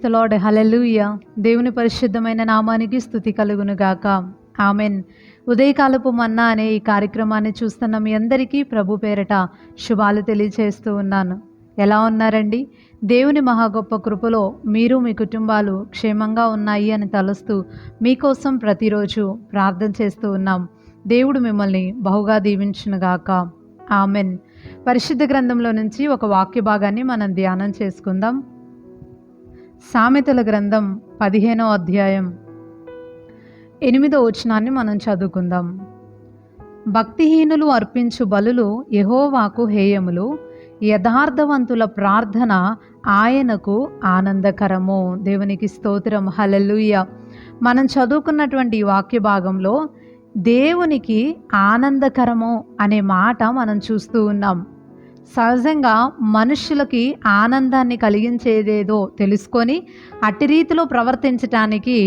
The lord. హల్లెలూయా. దేవుని పరిశుద్ధమైన నామానికి స్తుతి కలుగును గాక. ఆమెన్. ఉదయకాలపు మన్నా అనే ఈ కార్యక్రమాన్ని చూస్తున్న మీ అందరికీ ప్రభు పేరట శుభాలు తెలియచేస్తూ ఉన్నాను. ఎలా ఉన్నారండి? దేవుని మహా గొప్ప కృపలో మీరు మీ కుటుంబాలు క్షేమంగా ఉన్నాయి అని తలుస్తూ మీకోసం ప్రతిరోజు ప్రార్థన చేస్తూ ఉన్నాం. దేవుడు మిమ్మల్ని బహుగా దీవించునుగాక. ఆమెన్. పరిశుద్ధ గ్రంథంలో నుంచి ఒక వాక్య భాగాన్ని మనం ధ్యానం చేసుకుందాం. సామెతల గ్రంథం 15వ అధ్యాయం 8వ వచనాన్ని మనం చదువుకుందాం. భక్తిహీనులు అర్పించు బలులు యెహోవాకు హేయములు, యథార్థవంతుల ప్రార్థన ఆయనకు ఆనందకరము. దేవునికి స్తోత్రం. హల్లెలూయా. మనం చదువుకున్నటువంటి ఈ వాక్య భాగంలో దేవునికి ఆనందకరము అనే మాట మనం చూస్తూ ఉన్నాం. సహజంగా మనుషులకి ఆనందాన్ని కలిగించేదేదో తెలుసుకొని అట్టి రీతిలో ప్రవర్తించటానికి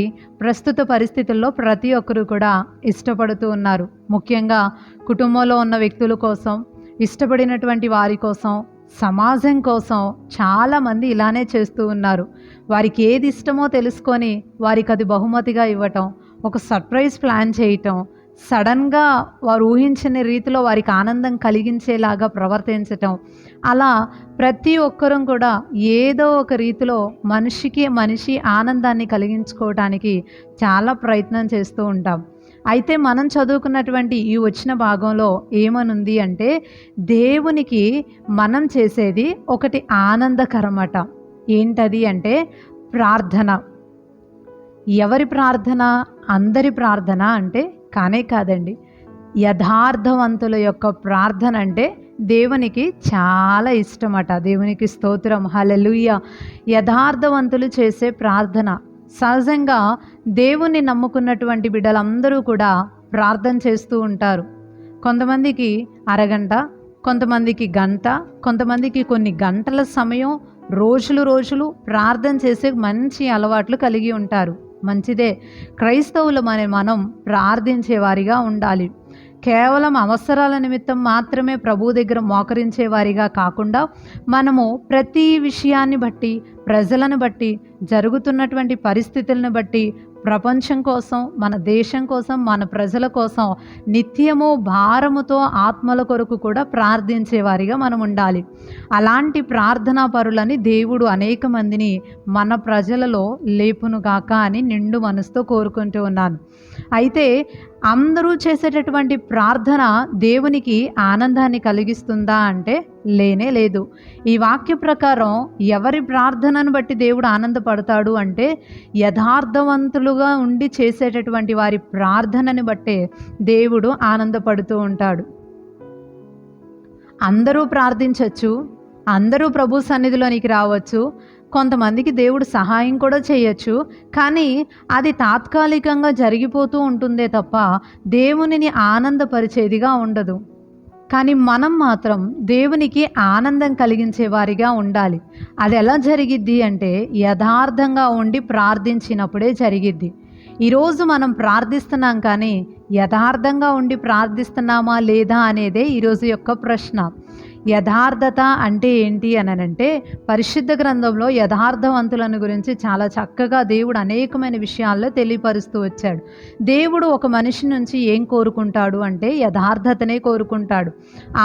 ప్రస్తుత పరిస్థితుల్లో ప్రతి ఒక్కరూ కూడా ఇష్టపడుతూ ఉన్నారు. ముఖ్యంగా కుటుంబంలో ఉన్న వ్యక్తుల కోసం, ఇష్టపడినటువంటి వారి కోసం, సమాజం కోసం చాలామంది ఇలానే చేస్తూ ఉన్నారు. వారికి ఏది ఇష్టమో తెలుసుకొని వారికి అది బహుమతిగా ఇవ్వటం, ఒక సర్ప్రైజ్ ప్లాన్ చేయటం, సడన్గా వారు ఊహించని రీతిలో వారికి ఆనందం కలిగించేలాగా ప్రవర్తించటం, అలా ప్రతి ఒక్కరూ కూడా ఏదో ఒక రీతిలో మనిషి ఆనందాన్ని కలిగించుకోవడానికి చాలా ప్రయత్నం చేస్తూ ఉంటాం. అయితే మనం చదువుకున్నటువంటి ఈ వచ్చిన భాగంలో ఏమనుంది అంటే, దేవునికి మనం చేసేది ఒకటి ఆనందకరమట. ఏంటది అంటే ప్రార్థన. ఎవరి ప్రార్థన? అందరి ప్రార్థన అంటే కానే కాదండి. యథార్థవంతుల యొక్క ప్రార్థన అంటే దేవునికి చాలా ఇష్టమట. దేవునికి స్తోత్రం. హల్లెలూయా. యథార్థవంతులు చేసే ప్రార్థన. సహజంగా దేవుణ్ణి నమ్ముకున్నటువంటి బిడ్డలందరూ కూడా ప్రార్థన చేస్తూ ఉంటారు. కొంతమందికి అరగంట, కొంతమందికి గంట, కొంతమందికి కొన్ని గంటల సమయం, రోజులు ప్రార్థన చేసే మంచి అలవాట్లు కలిగి ఉంటారు. మంచిదే. క్రైస్తవులమనే మనం ప్రార్థించేవారిగా ఉండాలి. కేవలం అవసరాల నిమిత్తం మాత్రమే ప్రభువు దగ్గర మోకరించేవారిగా కాకుండా మనము ప్రతి విషయాన్ని బట్టి, ప్రజలను బట్టి, జరుగుతున్నటువంటి పరిస్థితులను బట్టి, ప్రపంచం కోసం, మన దేశం కోసం, మన ప్రజల కోసం నిత్యము భారముతో ఆత్మల కొరకు కూడా ప్రార్థించేవారిగా మనం ఉండాలి. అలాంటి ప్రార్థనా పరులని దేవుడు అనేక మందిని మన ప్రజలలో లేపునుగాక అని నిండు మనసుతో కోరుకుంటూ ఉన్నాను. అయితే అందరూ చేసేటటువంటి ప్రార్థన దేవునికి ఆనందాన్ని కలిగిస్తుందా అంటే లేనే లేదు. ఈ వాక్య ప్రకారం ఎవరి ప్రార్థనను బట్టి దేవుడు ఆనందపడతాడు అంటే యథార్థవంతులుగా ఉండి చేసేటటువంటి వారి ప్రార్థనని బట్టే దేవుడు ఆనందపడుతూ ఉంటాడు. అందరూ ప్రార్థించవచ్చు, అందరూ ప్రభు సన్నిధిలోనికి రావచ్చు, కొంతమందికి దేవుడు సహాయం కూడా చేయొచ్చు. కానీ అది తాత్కాలికంగా జరిగిపోతూ ఉంటుందే తప్ప దేవునిని ఆనందపరిచేదిగా ఉండదు. కానీ మనం మాత్రం దేవునికి ఆనందం కలిగించే వారిగా ఉండాలి. అది ఎలా జరిగిద్ది అంటే యథార్థంగా ఉండి ప్రార్థించినప్పుడే జరిగిద్ది. ఈరోజు మనం ప్రార్థిస్తున్నాం, కానీ యథార్థంగా ఉండి ప్రార్థిస్తున్నామా లేదా అనేదే ఈరోజు యొక్క ప్రశ్న. యథార్థత అంటే ఏంటి అనంటే, పరిశుద్ధ గ్రంథంలో యథార్థవంతులను గురించి చాలా చక్కగా దేవుడు అనేకమైన విషయాల్లో తెలియపరుస్తూ వచ్చాడు. దేవుడు ఒక మనిషి నుంచి ఏం కోరుకుంటాడు అంటే యథార్థతనే కోరుకుంటాడు.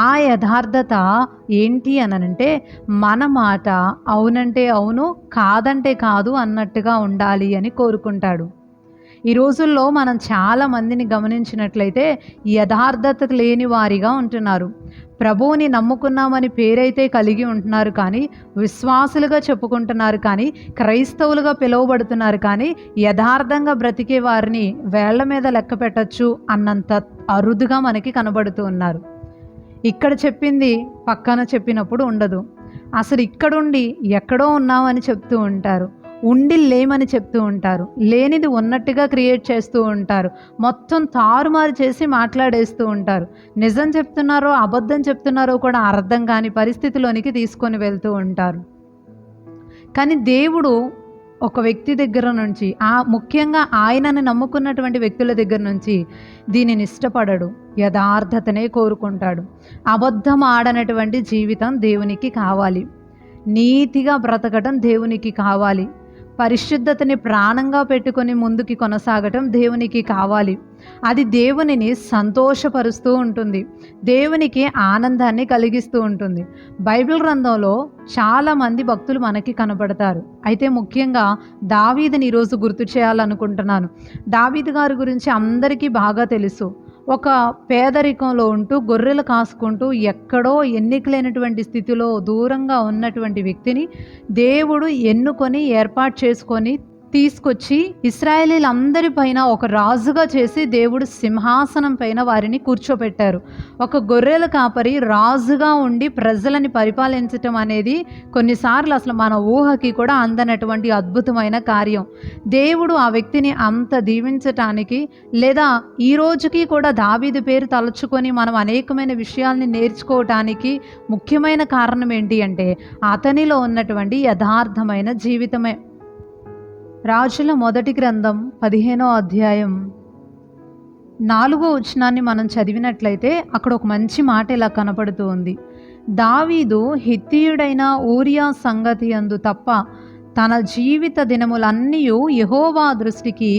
ఆ యథార్థత ఏంటి అనంటే మన మాట అవునంటే అవును, కాదంటే కాదు అన్నట్టుగా ఉండాలి అని కోరుకుంటాడు. ఈ రోజుల్లో మనం చాలా మందిని గమనించినట్లయితే యథార్థత లేని వారిగా ఉంటున్నారు. ప్రభువుని నమ్ముకున్నామని పేరైతే కలిగి ఉంటున్నారు, కానీ విశ్వాసులుగా చెప్పుకుంటున్నారు, కానీ క్రైస్తవులుగా పిలువబడుతున్నారు, కానీ యథార్థంగా బ్రతికే వారిని వేళ్ల మీద లెక్క పెట్టచ్చు అన్నంత అరుదుగా మనకి కనబడుతూ ఉన్నారు. ఇక్కడ చెప్పింది పక్కన చెప్పినప్పుడు ఉండదు. అసలు ఇక్కడుండి ఎక్కడో ఉన్నామని చెప్తూ ఉంటారు, ఉండి లేమని చెప్తూ ఉంటారు, లేనిది ఉన్నట్టుగా క్రియేట్ చేస్తూ ఉంటారు, మొత్తం తారుమారు చేసి మాట్లాడేస్తూ ఉంటారు. నిజం చెప్తున్నారో అబద్ధం చెప్తున్నారో కూడా అర్థం కాని పరిస్థితిలోనికి తీసుకొని వెళ్తూ ఉంటారు. కానీ దేవుడు ఒక వ్యక్తి దగ్గర నుంచి, ముఖ్యంగా ఆయనని నమ్ముకున్నటువంటి వ్యక్తుల దగ్గర నుంచి దీనిని ఇష్టపడడు. యథార్థతనే కోరుకుంటాడు. అబద్ధం ఆడనటువంటి జీవితం దేవునికి కావాలి. నీతిగా బ్రతకడం దేవునికి కావాలి. పరిశుద్ధతని ప్రాణంగా పెట్టుకొని ముందుకి కొనసాగటం దేవునికి కావాలి. అది దేవునిని సంతోషపరుస్తూ ఉంటుంది, దేవునికి ఆనందాన్ని కలిగిస్తూ ఉంటుంది. బైబిల్ గ్రంథంలో చాలామంది భక్తులు మనకి కనబడతారు. అయితే ముఖ్యంగా దావీదుని ఈరోజు గుర్తు చేయాలనుకుంటున్నాను. దావీదు గారి గురించి అందరికీ బాగా తెలుసు. ఒక పేదరికంలో ఉంటూ గొర్రెలు కాసుకుంటూ ఎక్కడో ఎన్నికలేనటువంటి స్థితిలో దూరంగా ఉన్నటువంటి వ్యక్తిని దేవుడు ఎన్నుకొని ఏర్పాటు చేసుకొని తీసుకొచ్చి ఇశ్రాయేలీలందరి పైన ఒక రాజుగా చేసి దేవుడు సింహాసనం పైన వారిని కూర్చోబెట్టారు. ఒక గొర్రెల కాపరి రాజుగా ఉండి ప్రజలని పరిపాలించటం అనేది కొన్నిసార్లు అసలు మన ఊహకి కూడా అందనటువంటి అద్భుతమైన కార్యం. దేవుడు ఆ వ్యక్తిని అంత దీవించటానికి, లేదా ఈ రోజుకి కూడా దావీదు పేరు తలుచుకొని మనం అనేకమైన విషయాల్ని నేర్చుకోవటానికి ముఖ్యమైన కారణం ఏంటి అంటే అతనిలో ఉన్నటువంటి యథార్థమైన జీవితమే. రాజుల మొదటి గ్రంథం 15వ అధ్యాయం 4వ వచనాన్ని మనం చదివినట్లయితే అక్కడ ఒక మంచి మాట ఇలా కనపడుతూ ఉంది. దావీదు హిత్తీయుడైన ఊరియా సంగతి యందు తప్ప తన జీవిత దినములన్నీ యెహోవా దృష్టికి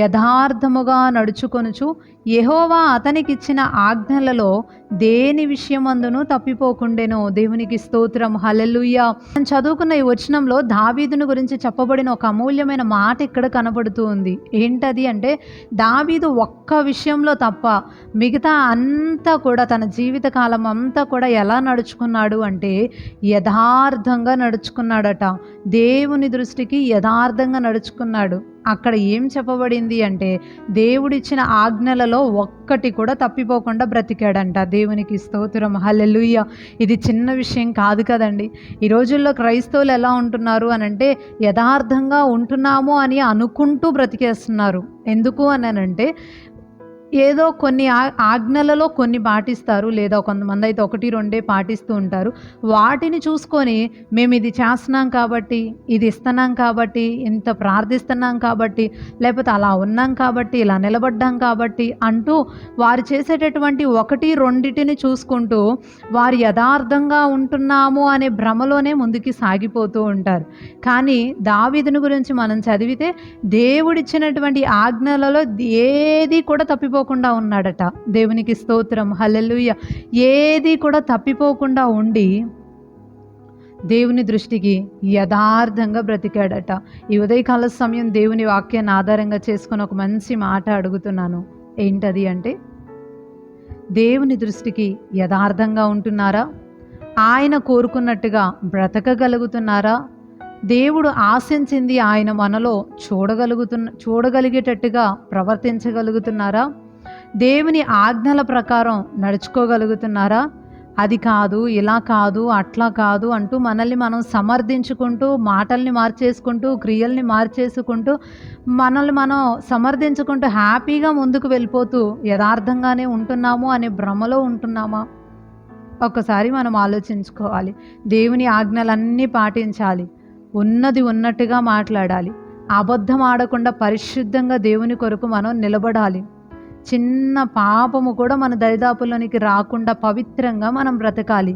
యథార్థముగా నడుచుకొనుచు యెహోవా అతనికిచ్చిన ఆజ్ఞలలో దేని విషయమందును తప్పిపోకుండెను. దేవునికి స్తోత్రం, హల్లెలూయా. మనం చదువుకున్న ఈ వచనంలో దావీదుని గురించి చెప్పబడిన ఒక అమూల్యమైన మాట ఇక్కడ కనబడుతూ ఉంది. ఏంటది అంటే దావీదు ఒక్క విషయంలో తప్ప మిగతా అంతా కూడా తన జీవిత కాలం అంతా కూడా ఎలా నడుచుకున్నాడు అంటే యథార్థంగా నడుచుకున్నాడట. దేవుని దృష్టికి యథార్థంగా నడుచుకున్నాడు. అక్కడ ఏం చెప్పబడింది అంటే దేవుడిచ్చిన ఆజ్ఞలలో ఒక్కటి కూడా తప్పిపోకుండా బ్రతికాడంట. దేవునికి స్తోత్రం, హల్లెలూయా. ఇది చిన్న విషయం కాదు కదండి. ఈ రోజుల్లో క్రైస్తవులు ఎలా ఉంటున్నారు అని అంటే యథార్థంగా ఉంటున్నాము అని అనుకుంటూ బ్రతికేస్తున్నారు. ఎందుకు అని అంటే ఏదో కొన్ని ఆజ్ఞలలో కొన్ని పాటిస్తారు, లేదా కొంతమంది అయితే 1-2 పాటిస్తూ ఉంటారు. వాటిని చూసుకొని మేము ఇది చేస్తున్నాం కాబట్టి, ఇది ఇస్తున్నాం కాబట్టి, ఇంత ప్రార్థిస్తున్నాం కాబట్టి, లేకపోతే అలా ఉన్నాం కాబట్టి, ఇలా నిలబడ్డాం కాబట్టి అంటూ వారు చేసేటటువంటి 1-2 చూసుకుంటూ వారు యథార్థంగా ఉంటున్నాము అనే భ్రమలోనే ముందుకి సాగిపోతూ ఉంటారు. కానీ దావీదుని గురించి మనం చదివితే దేవుడిచ్చినటువంటి ఆజ్ఞలలో ఏది కూడా తప్పిపోకుండా ఉన్నాడట. దేవునికి స్తోత్రం, హల్లెలూయా. ఏది కూడా తప్పిపోకుండా ఉండి దేవుని దృష్టికి యథార్థంగా బ్రతికాడట. ఈ ఉదయకాల సమయం దేవుని వాక్యాన్ని ఆధారంగా చేసుకుని ఒక మంచి మాట అడుగుతున్నాను. ఏంటది అంటే దేవుని దృష్టికి యథార్థంగా ఉంటున్నారా? ఆయన కోరుకున్నట్టుగా బ్రతకగలుగుతున్నారా? దేవుడు ఆశించింది ఆయన మనలో చూడగలిగేటట్టుగా ప్రవర్తించగలుగుతున్నారా? దేవుని ఆజ్ఞల ప్రకారం నడుచుకోగలుగుతున్నారా? అది కాదు, ఇలా కాదు, అట్లా కాదు అంటూ మనల్ని మనం సమర్థించుకుంటూ, మాటల్ని మార్చేసుకుంటూ, క్రియల్ని మార్చేసుకుంటూ, మనల్ని మనం సమర్థించుకుంటూ హ్యాపీగా ముందుకు వెళ్ళిపోతూ యథార్థంగానే ఉంటున్నాము అనే భ్రమలో ఉంటున్నామా? ఒక్కసారి మనం ఆలోచించుకోవాలి. దేవుని ఆజ్ఞలన్నీ పాటించాలి, ఉన్నది ఉన్నట్టుగా మాట్లాడాలి, అబద్ధం ఆడకుండా పరిశుద్ధంగా దేవుని కొరకు మనం నిలబడాలి. చిన్న పాపము కూడా మన దరిదాపుల్లోనికి రాకుండా పవిత్రంగా మనం బ్రతకాలి.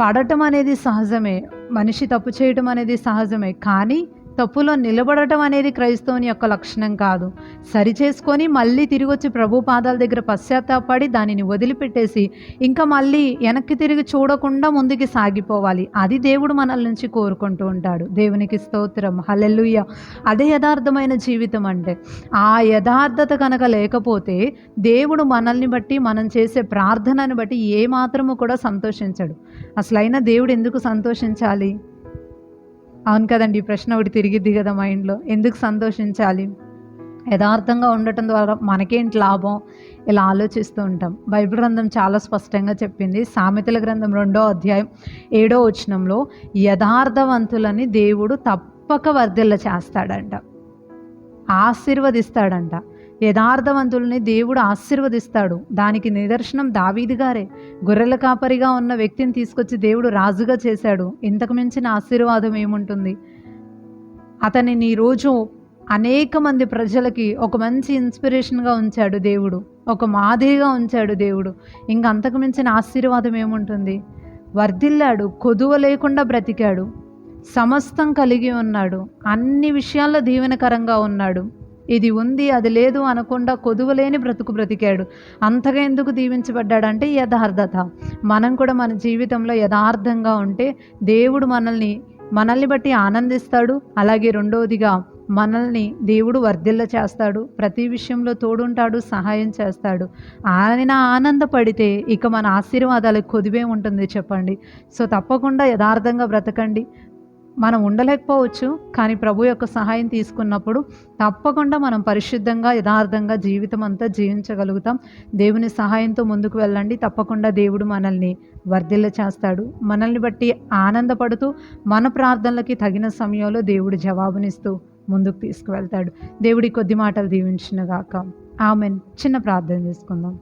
పడటం అనేది సహజమే, మనిషి తప్పు చేయటం అనేది సహజమే. కానీ తప్పులో నిలబడటం అనేది క్రైస్తవుని యొక్క లక్షణం కాదు. సరిచేసుకొని మళ్ళీ తిరిగి వచ్చి ప్రభు పాదాల దగ్గర పశ్చాత్తాపడి దానిని వదిలిపెట్టేసి ఇంకా మళ్ళీ వెనక్కి తిరిగి చూడకుండా ముందుకు సాగిపోవాలి. అది దేవుడు మనల్ నుంచి కోరుకుంటూ ఉంటాడు. దేవునికి స్తోత్రం, హల్లెలూయా. అదే యథార్థమైన జీవితం అంటే. ఆ యథార్థత కనుక లేకపోతే దేవుడు మనల్ని బట్టి, మనం చేసే ప్రార్థనని బట్టి ఏమాత్రము కూడా సంతోషించడు. అసలైనా దేవుడు ఎందుకు సంతోషించాలి? అవును కదండి, ఈ ప్రశ్న ఒకటి తిరిగిద్ది కదా మైండ్లో. ఎందుకు సంతోషించాలి? యథార్థంగా ఉండటం ద్వారా మనకేంటి లాభం? ఇలా ఆలోచిస్తూ ఉంటాం. బైబిల్ గ్రంథం చాలా స్పష్టంగా చెప్పింది. సామెతల గ్రంథం 2వ అధ్యాయం 7వ వచనంలో యథార్థవంతులని దేవుడు తప్పక వర్ధిల్ల చేస్తాడంట, ఆశీర్వదిస్తాడంట. యథార్థవంతుల్ని దేవుడు ఆశీర్వదిస్తాడు. దానికి నిదర్శనం దావీదు గారే. గొర్రెల కాపరిగా ఉన్న వ్యక్తిని తీసుకొచ్చి దేవుడు రాజుగా చేశాడు. ఇంతకు మించిన ఆశీర్వాదం ఏముంటుంది? అతనిని ఈరోజు అనేక మంది ప్రజలకి ఒక మంచి ఇన్స్పిరేషన్గా ఉంచాడు దేవుడు, ఒక మాదిరిగా ఉంచాడు దేవుడు. ఇంక అంతకు మించిన ఆశీర్వాదం ఏముంటుంది? వర్ధిల్లాడు, కొదువ లేకుండా బ్రతికాడు, సమస్తం కలిగి ఉన్నాడు. అన్ని విషయాల్లో దీవెనకరంగా ఉన్నాడు. ఇది ఉంది అది లేదు అనకుండా కొదువలేని బ్రతుకు బ్రతికాడు. అంతగా ఎందుకు దీవించబడ్డాడంటే యథార్థత. మనం కూడా మన జీవితంలో యథార్థంగా ఉంటే దేవుడు మనల్ని బట్టి ఆనందిస్తాడు. అలాగే రెండవదిగా మనల్ని దేవుడు వర్ధిల్ల చేస్తాడు. ప్రతి విషయంలో తోడుంటాడు, సహాయం చేస్తాడు. ఆయన ఆనందపడితే ఇక మన ఆశీర్వాదాలకు కొదువే ఉంటుంది చెప్పండి. సో తప్పకుండా యథార్థంగా బ్రతకండి. మనం ఉండలేకపోవచ్చు, కానీ ప్రభు యొక్క సహాయం తీసుకున్నప్పుడు తప్పకుండా మనం పరిశుద్ధంగా యథార్థంగా జీవితం అంతా జీవించగలుగుతాం. దేవుని సహాయంతో ముందుకు వెళ్ళండి. తప్పకుండా దేవుడు మనల్ని వర్ధిల్ల చేస్తాడు. మనల్ని బట్టి ఆనందపడుతూ మన ప్రార్థనలకి తగిన సమయంలో దేవుడు జవాబునిస్తూ ముందుకు తీసుకువెళ్తాడు. దేవుడి కొద్ది మాటలు దీవించునుగాక. ఆమెన్. చిన్న ప్రార్థన చేసుకుందాం.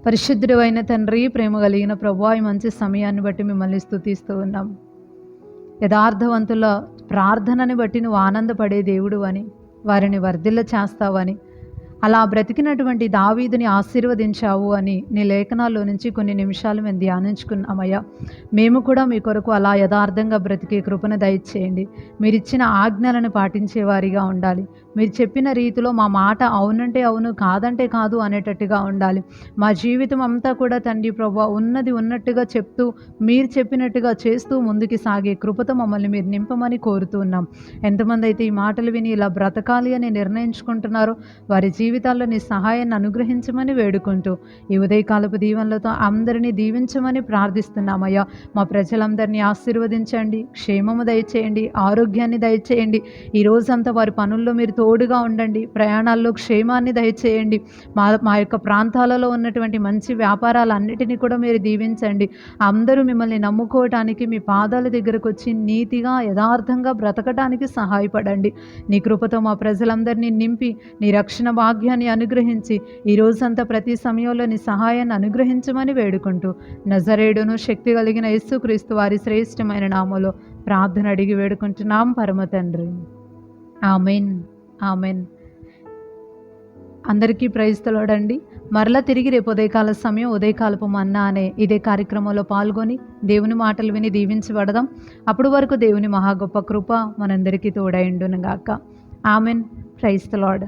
పరిశుద్ధుడు అయిన తండ్రి, ప్రేమ కలిగిన ప్రభువా, ఈ మంచి సమయాన్ని బట్టి మిమ్మల్ని స్తుతిస్తూ ఉన్నాం. యథార్థవంతుల ప్రార్థనని బట్టి నువ్వు ఆనందపడే దేవుడు అని, వారిని వర్ధిల్ల చేస్తావని, అలా బ్రతికినటువంటి దావీదుని ఆశీర్వదించావు అని నీ లేఖనాల్లో నుంచి కొన్ని నిమిషాలు మేము ధ్యానించుకున్నామయ్యా. మేము కూడా మీ కొరకు అలా యథార్థంగా బ్రతికే కృపను దయచేయండి. మీరు ఇచ్చిన ఆజ్ఞలను పాటించే వారిగా ఉండాలి. మీరు చెప్పిన రీతిలో మా మాట అవునంటే అవును, కాదంటే కాదు అనేటట్టుగా ఉండాలి. మా జీవితం అంతా కూడా తండ్రి ప్రభువా, ఉన్నది ఉన్నట్టుగా చెప్తూ మీరు చెప్పినట్టుగా చేస్తూ ముందుకు సాగే కృపతో మమ్మల్ని మీరు నింపమని కోరుతూ ఉన్నాం. ఎంతమంది అయితే ఈ మాటలు విని ఇలా బ్రతకాలి అని నిర్ణయించుకుంటున్నారో వారి జీవితాల్లో నీ సహాయాన్ని అనుగ్రహించమని వేడుకుంటూ ఈ ఉదయకాలపు దీవెనలతో అందరినీ దీవించమని ప్రార్థిస్తున్నామయ్యా. మా ప్రజలందరినీ ఆశీర్వదించండి, క్షేమము దయచేయండి, ఆరోగ్యాన్ని దయచేయండి. ఈ రోజంతా వారి పనుల్లో మీరు తోడుగా ఉండండి. ప్రయాణాల్లో క్షేమాన్ని దయచేయండి. మా యొక్క ప్రాంతాలలో ఉన్నటువంటి మంచి వ్యాపారాలన్నిటినీ కూడా మీరు దీవించండి. అందరూ మిమ్మల్ని నమ్ముకోవటానికి మీ పాదాల దగ్గరకు వచ్చి నీతిగా యథార్థంగా బ్రతకటానికి సహాయపడండి. నీ కృపతో మా ప్రజలందరినీ నింపి నీ రక్షణ భాగ్యాన్ని అనుగ్రహించి ఈ రోజంతా ప్రతి సమయంలో నీ సహాయాన్ని అనుగ్రహించమని వేడుకుంటూ నజరేయుడును శక్తి కలిగిన యేసుక్రీస్తు వారి శ్రేష్టమైన నామములో ప్రార్థన అడిగి వేడుకుంటున్నాం పరమ తండ్రి. ఆమెన్. ఆమెన్. అందరికీ ప్రైజ్ ది లార్డ్ అండి. మరలా తిరిగి రేపు ఉదయకాల సమయం ఉదయకాలపు మన్నా అనే ఇదే కార్యక్రమంలో పాల్గొని దేవుని మాటలు విని దీవించబడదాం. అప్పటి వరకు దేవుని మహా గొప్ప కృప మనందరికీ తోడైండును గాక. ఆమెన్. Praise the lord.